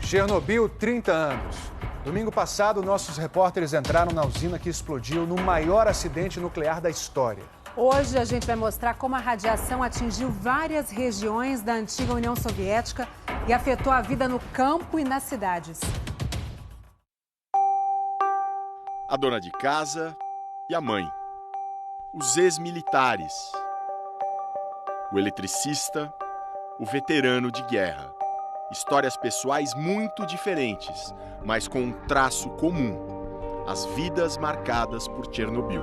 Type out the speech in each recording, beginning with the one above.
Chernobyl, 30 anos. Domingo passado, nossos repórteres entraram na usina que explodiu no maior acidente nuclear da história. Hoje a gente vai mostrar como a radiação atingiu várias regiões da antiga União Soviética e afetou a vida no campo e nas cidades. A dona de casa e a mãe. Os ex-militares. O eletricista, o veterano de guerra. Histórias pessoais muito diferentes, mas com um traço comum: as vidas marcadas por Chernobyl.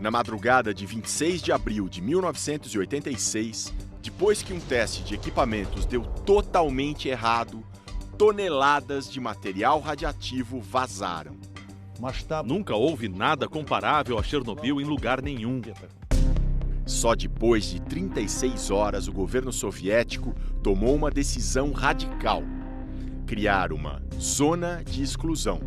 Na madrugada de 26 de abril de 1986, depois que um teste de equipamentos deu totalmente errado, toneladas de material radioativo vazaram. Nunca houve nada comparável a Chernobyl em lugar nenhum. Só depois de 36 horas, o governo soviético tomou uma decisão radical: criar uma zona de exclusão.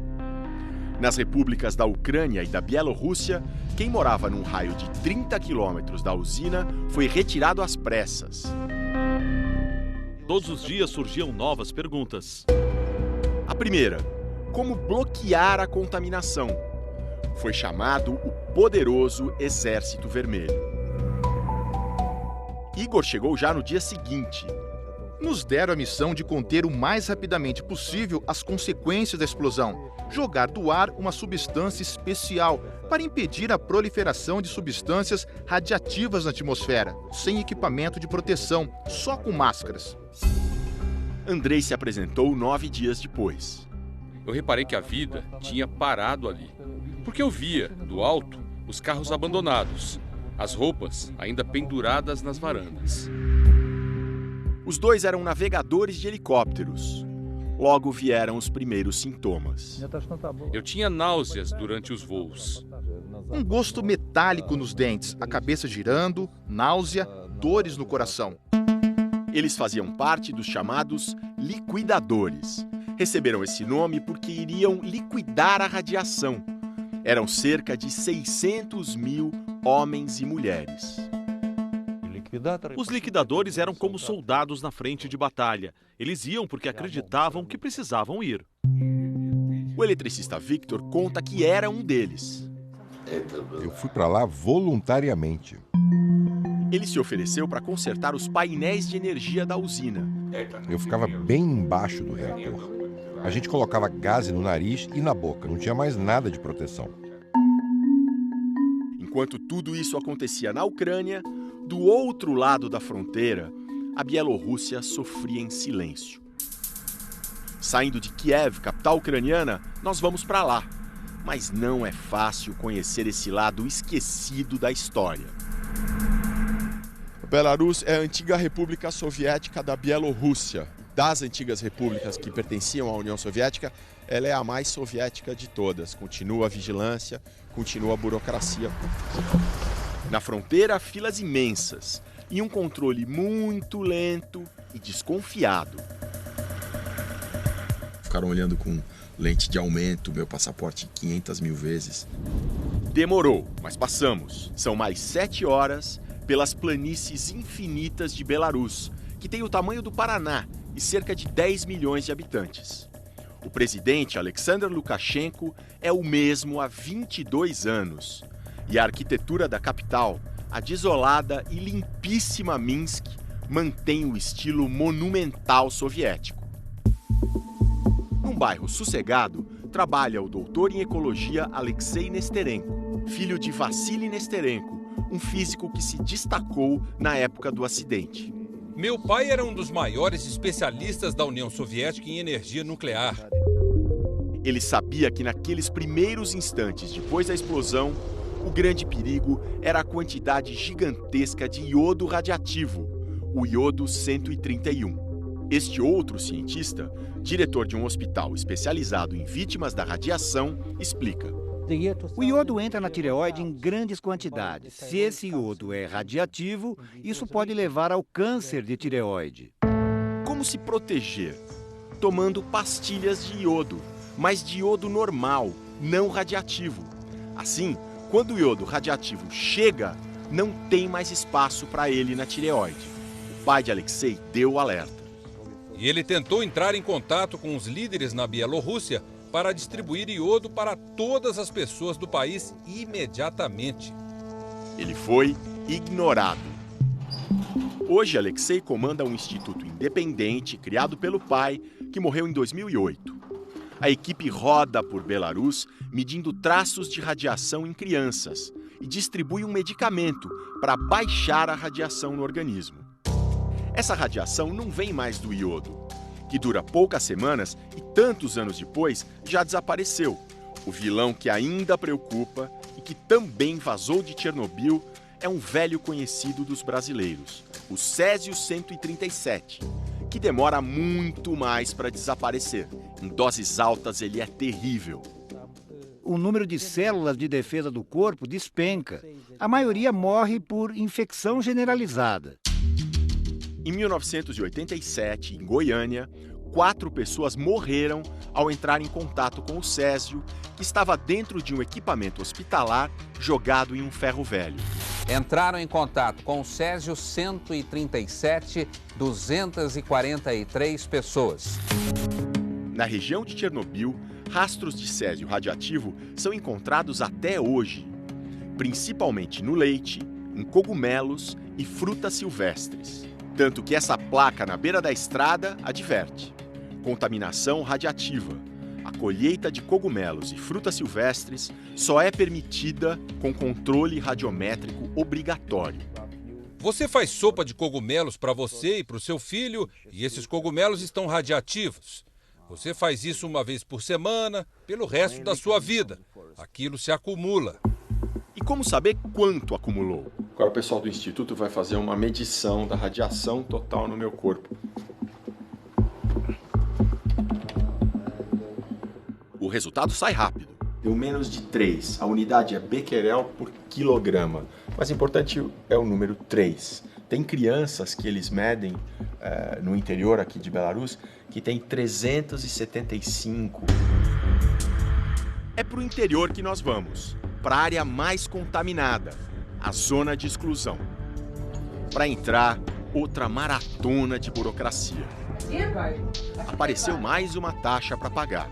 Nas repúblicas da Ucrânia e da Bielorrússia, quem morava num raio de 30 quilômetros da usina foi retirado às pressas. Todos os dias surgiam novas perguntas. A primeira: como bloquear a contaminação? Foi chamado o poderoso Exército Vermelho. Igor chegou já no dia seguinte. Nos deram a missão de conter o mais rapidamente possível as consequências da explosão. Jogar do ar uma substância especial para impedir a proliferação de substâncias radiativas na atmosfera, sem equipamento de proteção, só com máscaras. Andrei se apresentou 9 dias depois. Eu reparei que a vida tinha parado ali, porque eu via, do alto, os carros abandonados, as roupas ainda penduradas nas varandas. Os dois eram navegadores de helicópteros. Logo vieram os primeiros sintomas. Eu tinha náuseas durante os voos. Um gosto metálico nos dentes, a cabeça girando, náusea, dores no coração. Eles faziam parte dos chamados liquidadores. Receberam esse nome porque iriam liquidar a radiação. Eram cerca de 600 mil homens e mulheres. Os liquidadores eram como soldados na frente de batalha. Eles iam porque acreditavam que precisavam ir. O eletricista Victor conta que era um deles. Eu fui para lá voluntariamente. Ele se ofereceu para consertar os painéis de energia da usina. Eu ficava bem embaixo do reator. A gente colocava gás no nariz e na boca, não tinha mais nada de proteção. Enquanto tudo isso acontecia na Ucrânia, do outro lado da fronteira, a Bielorrússia sofria em silêncio. Saindo de Kiev, capital ucraniana, nós vamos para lá. Mas não é fácil conhecer esse lado esquecido da história. Belarus é a antiga república soviética da Bielorrússia. Das antigas repúblicas que pertenciam à União Soviética, ela é a mais soviética de todas. Continua a vigilância, continua a burocracia. Na fronteira, filas imensas e um controle muito lento e desconfiado. Ficaram olhando com lente de aumento meu passaporte 500 mil vezes. Demorou, mas passamos. São mais 7 horas pelas planícies infinitas de Belarus, que tem o tamanho do Paraná e cerca de 10 milhões de habitantes. O presidente Alexander Lukashenko é o mesmo há 22 anos. E a arquitetura da capital, a desolada e limpíssima Minsk, mantém o estilo monumental soviético. Num bairro sossegado, trabalha o doutor em ecologia Alexei Nesterenko, filho de Vassily Nesterenko, um físico que se destacou na época do acidente. Meu pai era um dos maiores especialistas da União Soviética em energia nuclear. Ele sabia que naqueles primeiros instantes depois da explosão, o grande perigo era a quantidade gigantesca de iodo radiativo, o iodo 131. Este outro cientista, diretor de um hospital especializado em vítimas da radiação, explica. O iodo entra na tireoide em grandes quantidades. Se esse iodo é radiativo, isso pode levar ao câncer de tireoide. Como se proteger? Tomando pastilhas de iodo, mas de iodo normal, não radiativo. Assim, quando o iodo radiativo chega, não tem mais espaço para ele na tireoide. O pai de Alexei deu o alerta. E ele tentou entrar em contato com os líderes na Bielorrússia para distribuir iodo para todas as pessoas do país imediatamente. Ele foi ignorado. Hoje, Alexei comanda um instituto independente criado pelo pai, que morreu em 2008. A equipe roda por Belarus medindo traços de radiação em crianças e distribui um medicamento para baixar a radiação no organismo. Essa radiação não vem mais do iodo, que dura poucas semanas e tantos anos depois já desapareceu. O vilão que ainda preocupa e que também vazou de Chernobyl é um velho conhecido dos brasileiros, o Césio-137, que demora muito mais para desaparecer. Em doses altas ele é terrível. O número de células de defesa do corpo despenca. A maioria morre por infecção generalizada. Em 1987, em Goiânia, 4 pessoas morreram ao entrar em contato com o Césio, que estava dentro de um equipamento hospitalar jogado em um ferro velho. Entraram em contato com o Césio-137, 243 pessoas. Na região de Chernobyl, rastros de césio radioativo são encontrados até hoje, principalmente no leite, em cogumelos e frutas silvestres. Tanto que essa placa na beira da estrada adverte: contaminação radiativa. A colheita de cogumelos e frutas silvestres só é permitida com controle radiométrico obrigatório. Você faz sopa de cogumelos para você e para o seu filho e esses cogumelos estão radiativos. Você faz isso uma vez por semana, pelo resto da sua vida. Aquilo se acumula. E como saber quanto acumulou? Agora o pessoal do Instituto vai fazer uma medição da radiação total no meu corpo. O resultado sai rápido. Deu menos de 3. A unidade é becquerel por quilograma. Mas importante é o número 3. Tem crianças que eles medem no interior aqui de Belarus que tem 375. É para o interior que nós vamos, para a área mais contaminada, a zona de exclusão. Para entrar, outra maratona de burocracia. Apareceu mais uma taxa para pagar.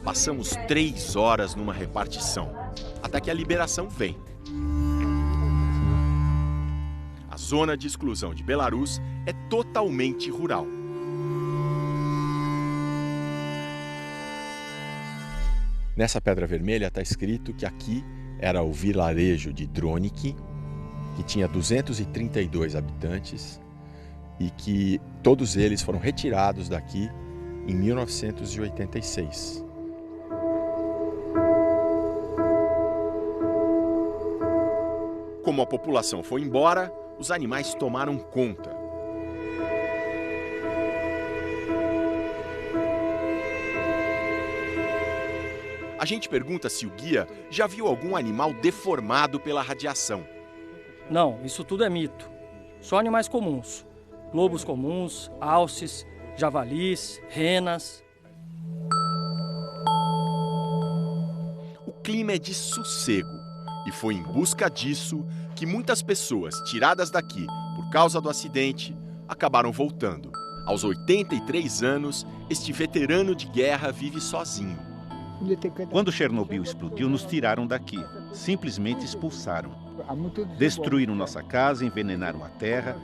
Passamos 3 horas numa repartição, até que a liberação vem. A zona de exclusão de Belarus é totalmente rural. Nessa pedra vermelha está escrito que aqui era o vilarejo de Droniki, que tinha 232 habitantes e que todos eles foram retirados daqui em 1986. Como a população foi embora, os animais tomaram conta. A gente pergunta se o guia já viu algum animal deformado pela radiação. Não, isso tudo é mito. Só animais comuns. Lobos comuns, alces, javalis, renas. O clima é de sossego e foi em busca disso que muitas pessoas tiradas daqui por causa do acidente acabaram voltando. Aos 83 anos, este veterano de guerra vive sozinho. Quando Chernobyl explodiu, nos tiraram daqui. Simplesmente expulsaram. Destruíram nossa casa, envenenaram a terra.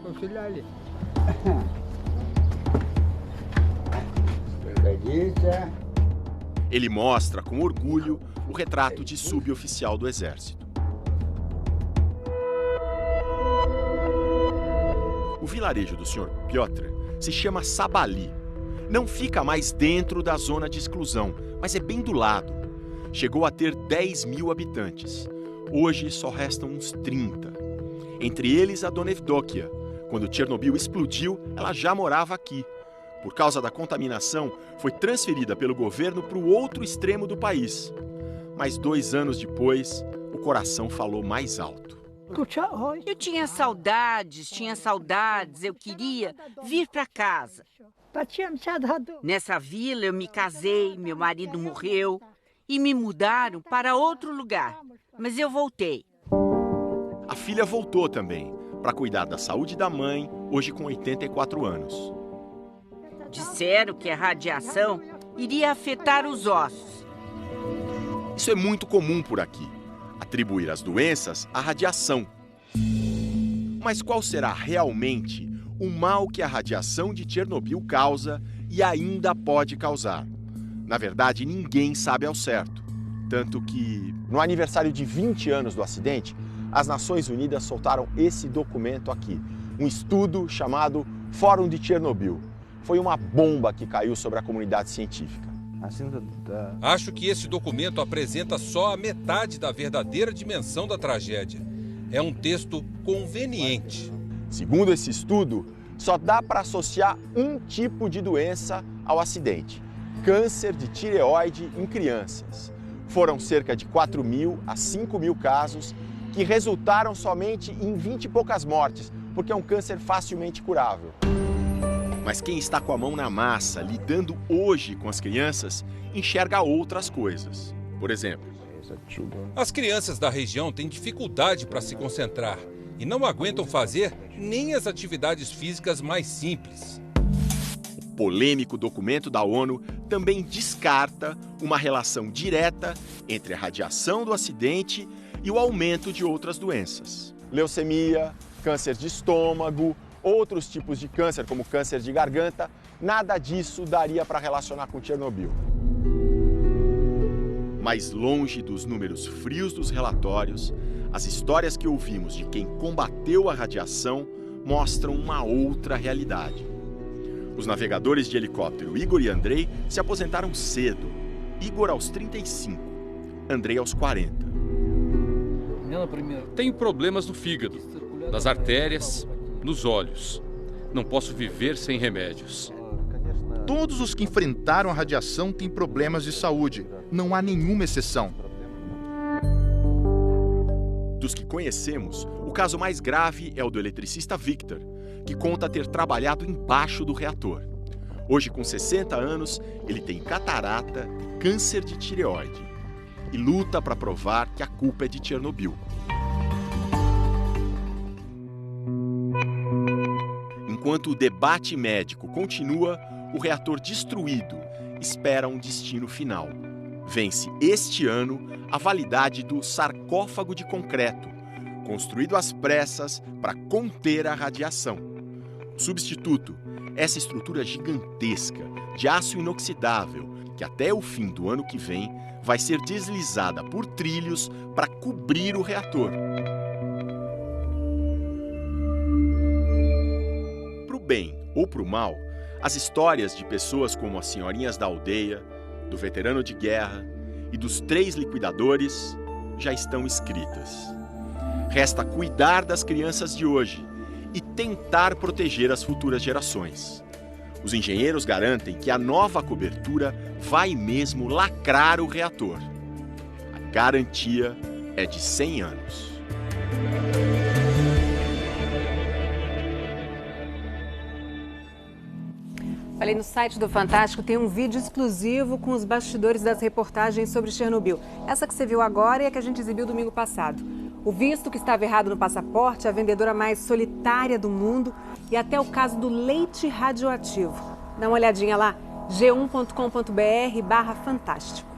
Ele mostra com orgulho o retrato de suboficial do exército. O vilarejo do Sr. Piotr se chama Sabali. Não fica mais dentro da zona de exclusão, mas é bem do lado. Chegou a ter 10 mil habitantes. Hoje só restam uns 30. Entre eles a Dona Evdokia. Quando Chernobyl explodiu, ela já morava aqui. Por causa da contaminação, foi transferida pelo governo para o outro extremo do país. Mas 2 anos depois, o coração falou mais alto. Eu tinha saudades, eu queria vir para casa. Nessa vila eu me casei, meu marido morreu e me mudaram para outro lugar. Mas eu voltei. A filha voltou também, para cuidar da saúde da mãe, hoje com 84 anos. Disseram que a radiação iria afetar os ossos. Isso é muito comum por aqui, atribuir as doenças à radiação. Mas qual será realmente o mal que a radiação de Chernobyl causa e ainda pode causar? Na verdade, ninguém sabe ao certo. Tanto que, no aniversário de 20 anos do acidente, as Nações Unidas soltaram esse documento aqui, um estudo chamado Fórum de Chernobyl. Foi uma bomba que caiu sobre a comunidade científica. Acho que esse documento apresenta só a metade da verdadeira dimensão da tragédia. É um texto conveniente. Segundo esse estudo, só dá para associar um tipo de doença ao acidente: câncer de tireoide em crianças. Foram cerca de 4.000 a 5.000 casos que resultaram somente em 20 e poucas mortes, porque é um câncer facilmente curável. Mas quem está com a mão na massa, lidando hoje com as crianças, enxerga outras coisas. Por exemplo, as crianças da região têm dificuldade para se concentrar e não aguentam fazer nem as atividades físicas mais simples. O polêmico documento da ONU também descarta uma relação direta entre a radiação do acidente e o aumento de outras doenças. Leucemia, câncer de estômago, outros tipos de câncer, como câncer de garganta, nada disso daria para relacionar com Chernobyl. Mas longe dos números frios dos relatórios, as histórias que ouvimos de quem combateu a radiação mostram uma outra realidade. Os navegadores de helicóptero Igor e Andrei se aposentaram cedo. Igor aos 35, Andrei aos 40. Tenho problemas no fígado, nas artérias, nos olhos. Não posso viver sem remédios. Todos os que enfrentaram a radiação têm problemas de saúde. Não há nenhuma exceção. Dos que conhecemos, o caso mais grave é o do eletricista Victor, que conta ter trabalhado embaixo do reator. Hoje, com 60 anos, ele tem catarata e câncer de tireoide. E luta para provar que a culpa é de Chernobyl. Enquanto o debate médico continua, o reator destruído espera um destino final. Vence este ano a validade do sarcófago de concreto, construído às pressas para conter a radiação. O substituto, essa estrutura gigantesca de aço inoxidável, que até o fim do ano que vem vai ser deslizada por trilhos para cobrir o reator. Pro bem ou pro mal, as histórias de pessoas como as senhorinhas da aldeia, do veterano de guerra e dos 3 liquidadores já estão escritas. Resta cuidar das crianças de hoje e tentar proteger as futuras gerações. Os engenheiros garantem que a nova cobertura vai mesmo lacrar o reator. A garantia é de 100 anos. Falei no site do Fantástico, tem um vídeo exclusivo com os bastidores das reportagens sobre Chernobyl. Essa que você viu agora é a que a gente exibiu domingo passado. O visto que estava errado no passaporte, a vendedora mais solitária do mundo e até o caso do leite radioativo. Dá uma olhadinha lá, g1.com.br/fantástico.